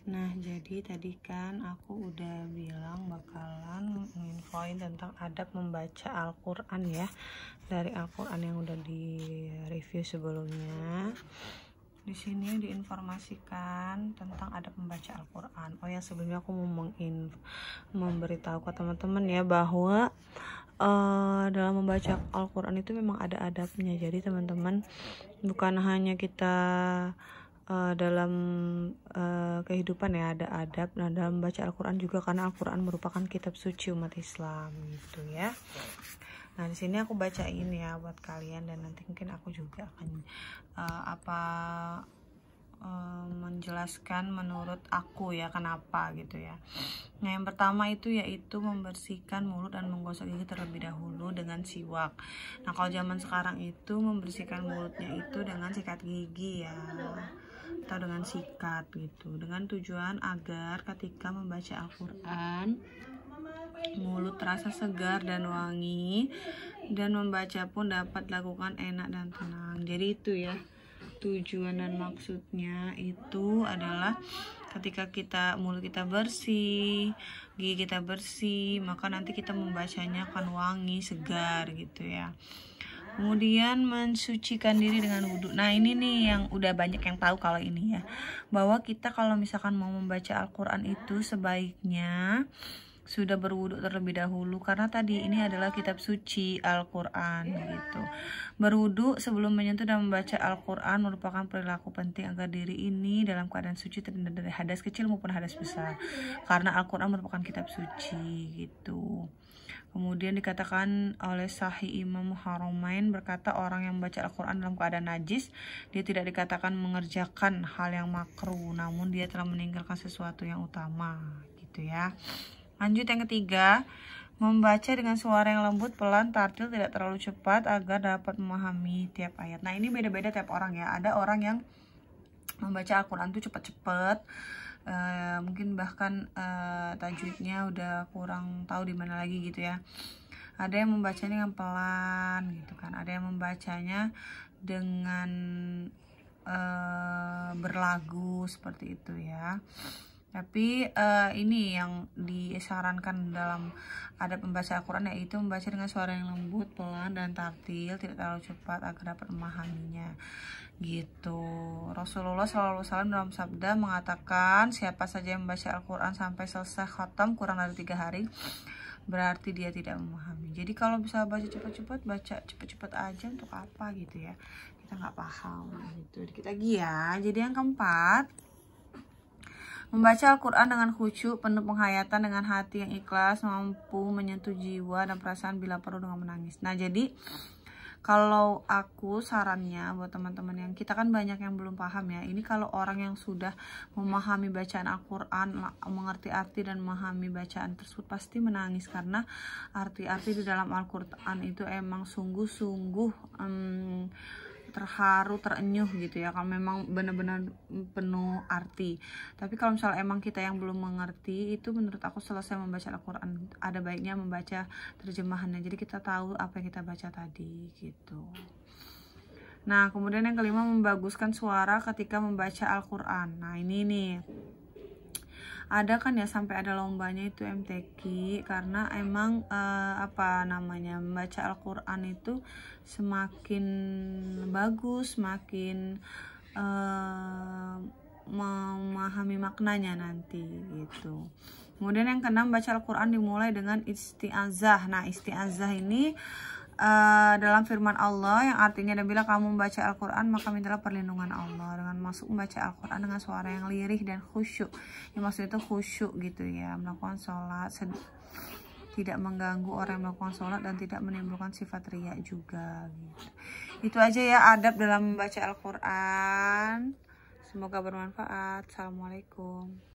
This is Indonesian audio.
Nah, jadi tadi kan aku udah bilang bakalan nginfoin tentang adab membaca Al-Quran ya, dari Al-Quran yang udah di review sebelumnya. Di sini diinformasikan tentang adab membaca Al-Quran. Oh ya, sebelumnya aku mau memberitahu ke teman-teman ya bahwa dalam membaca Al-Quran itu memang ada adabnya. Jadi teman-teman, bukan hanya kita dalam kehidupan ya ada adab. Nah, dalam membaca Al-Quran juga, karena Al-Quran merupakan kitab suci umat Islam gitu ya. Nah, di sini aku bacain ya buat kalian, dan nanti mungkin aku juga akan menjelaskan menurut aku ya kenapa gitu ya. Nah, yang pertama itu yaitu membersihkan mulut dan menggosok gigi terlebih dahulu dengan siwak. Nah, kalau zaman sekarang itu membersihkan mulutnya itu dengan sikat gigi ya, atau dengan sikat gitu, dengan tujuan agar ketika membaca Al-Quran mulut terasa segar dan wangi, dan membaca pun dapat dilakukan enak dan tenang. Jadi itu ya, tujuan dan maksudnya itu adalah ketika mulut kita bersih, gigi kita bersih, maka nanti kita membacanya akan wangi, segar gitu ya. Kemudian mensucikan diri dengan wudhu. Nah, ini nih yang udah banyak yang tahu kalau ini ya, bahwa kita kalau misalkan mau membaca Al-Quran itu sebaiknya sudah berwudhu terlebih dahulu, karena tadi ini adalah kitab suci Al-Quran gitu. Berwudhu sebelum menyentuh dan membaca Al-Quran merupakan perilaku penting agar diri ini dalam keadaan suci terhindar dari hadas kecil maupun hadas besar, karena Al-Quran merupakan kitab suci gitu. Kemudian dikatakan oleh Sahih Imam Haramain berkata, orang yang membaca Al-Quran dalam keadaan najis, dia tidak dikatakan mengerjakan hal yang makruh, namun dia telah meninggalkan sesuatu yang utama gitu ya. Lanjut yang ketiga, membaca dengan suara yang lembut, pelan, tartil, tidak terlalu cepat agar dapat memahami tiap ayat. Nah, ini beda-beda tiap orang ya. Ada orang yang membaca Al-Quran tuh cepat-cepat, mungkin bahkan tajwidnya udah kurang tahu di mana lagi gitu ya. Ada yang membacanya dengan pelan gitu kan. Ada yang membacanya dengan berlagu seperti itu ya. Tapi ini yang disarankan dalam adab membaca Al-Quran yaitu membaca dengan suara yang lembut, pelan, dan tartil, tidak terlalu cepat agar dapat memahaminya gitu. Rasulullah SAW dalam sabda mengatakan, siapa saja yang membaca Al-Quran sampai selesai khatam kurang dari 3 hari, berarti dia tidak memahami. Jadi kalau bisa baca cepat-cepat, baca cepat-cepat aja untuk apa gitu ya, kita nggak paham gitu. Dikit lagi ya. Jadi yang keempat, membaca Al-Quran dengan khusyuk, penuh penghayatan, dengan hati yang ikhlas, mampu menyentuh jiwa dan perasaan bila perlu dengan menangis. Nah, jadi kalau aku sarannya buat teman-teman yang kita kan banyak yang belum paham ya, ini kalau orang yang sudah memahami bacaan Al-Quran, mengerti arti dan memahami bacaan tersebut, pasti menangis, karena arti-arti di dalam Al-Quran itu emang sungguh-sungguh terharu, terenyuh gitu ya, kalau memang benar-benar penuh arti. Tapi kalau misalnya emang kita yang belum mengerti, itu menurut aku selesai membaca Al-Quran ada baiknya membaca terjemahannya, jadi kita tahu apa yang kita baca tadi gitu. Nah, kemudian yang kelima, membaguskan suara ketika membaca Al-Quran. Nah, ini nih ada kan ya sampai ada lombanya itu MTQ, karena emang membaca Al-Quran itu semakin bagus, semakin memahami maknanya nanti gitu. Kemudian yang keenam, baca Al-Quran dimulai dengan isti'azah. Nah, isti'azah ini dalam firman Allah yang artinya, dan bila kamu membaca Al-Quran maka mintalah perlindungan Allah, dengan masuk membaca Al-Quran dengan suara yang lirih dan khusyuk. Yang maksudnya itu khusyuk gitu ya, melakukan sholat tidak mengganggu orang yang melakukan sholat dan tidak menimbulkan sifat riya juga gitu. Itu aja ya adab dalam membaca Al-Quran, semoga bermanfaat. Assalamualaikum.